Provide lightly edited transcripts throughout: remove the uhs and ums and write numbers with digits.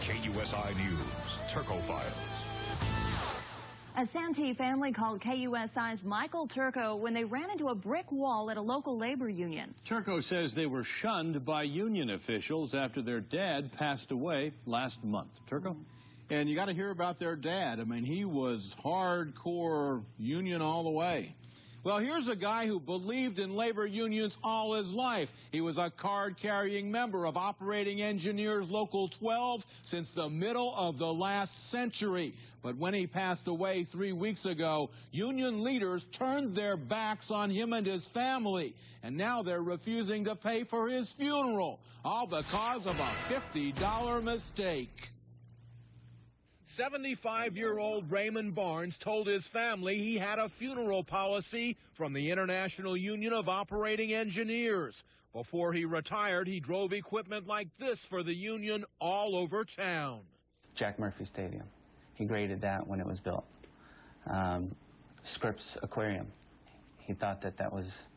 KUSI News, Turco Files. A Santee family called KUSI's Michael Turco when they ran into a brick wall at a local labor union. Turco says they were shunned by union officials after their dad passed away last month. Turco? And you got to hear about their dad. I mean, he was hardcore union all the way. Well, here's a guy who believed in labor unions all his life. He was a card-carrying member of Operating Engineers Local 12 since the middle of the last century. But when he passed away 3 weeks ago, union leaders turned their backs on him and his family. And now they're refusing to pay for his funeral, all because of a $50 mistake. 75-year-old Raymond Barnes told his family he had a funeral policy from the International Union of Operating Engineers. Before he retired, he drove equipment like this for the union all over town. Jack Murphy Stadium. He graded that when it was built. Scripps Aquarium. He thought that that was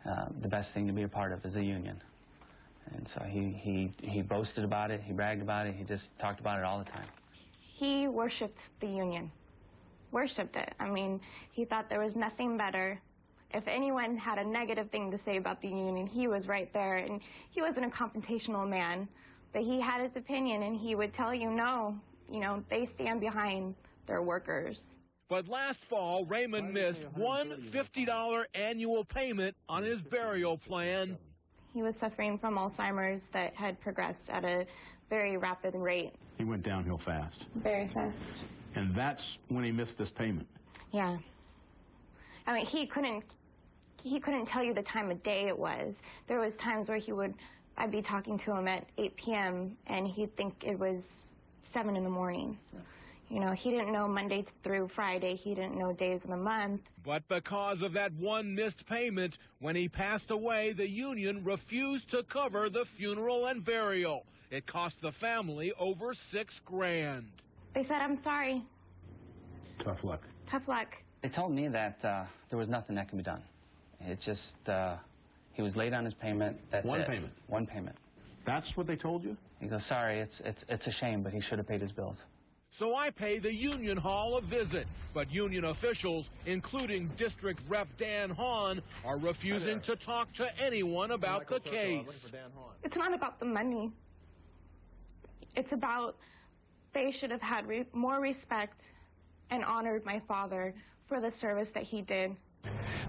the best thing to be a part of as a union. And so he boasted about it, he bragged about it, he just talked about it all the time. He worshipped the union, worshipped it. I mean, he thought there was nothing better. If anyone had a negative thing to say about the union, he was right there. And he wasn't a confrontational man, but he had his opinion, and he would tell you, no, they stand behind their workers. But last fall, Raymond missed one $50 annual payment on his burial plan. He was suffering from Alzheimer's that had progressed at a very rapid rate. He went downhill fast. Very fast. And that's when he missed this payment. Yeah. I mean, he couldn't tell you the time of day it was. There was times where I'd be talking to him at 8 p.m. and he'd think it was 7 in the morning. He didn't know Monday through Friday. He didn't know days of the month. But because of that one missed payment, when he passed away, the union refused to cover the funeral and burial. It cost the family over $6 grand. They said, I'm sorry. Tough luck. Tough luck. They told me that there was nothing that could be done. It's just, he was late on his payment. That's One it. payment? One payment. That's what they told you? He goes, sorry, it's a shame, but he should have paid his bills. So I pay the union hall a visit, but union officials, including District Rep Dan Hahn, are refusing to talk to anyone about the case. It's not about the money. It's about they should have had more respect and honored my father for the service that he did.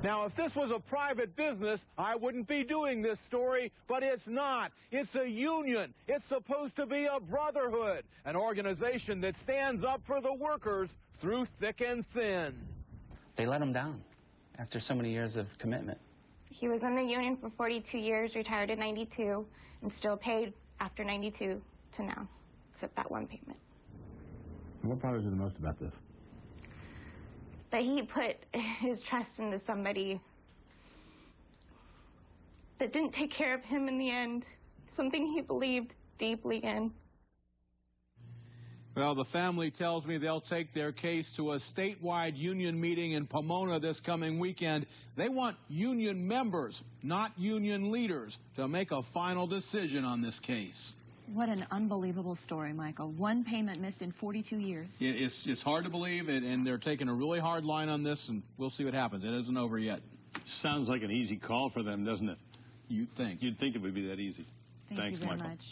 Now, if this was a private business, I wouldn't be doing this story, but it's not. It's a union. It's supposed to be a brotherhood, an organization that stands up for the workers through thick and thin. They let him down after so many years of commitment. He was in the union for 42 years, retired in 92, and still paid after 92 to now, except that one payment. What bothers you the most about this? That he put his trust into somebody that didn't take care of him in the end, something he believed deeply in. Well, the family tells me they'll take their case to a statewide union meeting in Pomona this coming weekend. They want union members, not union leaders, to make a final decision on this case. What an unbelievable story, Michael. One payment missed in 42 years. It's hard to believe, and they're taking a really hard line on this, and we'll see what happens. It isn't over yet. Sounds like an easy call for them, doesn't it? You'd think. You'd think it would be that easy. Thank you very Michael. much.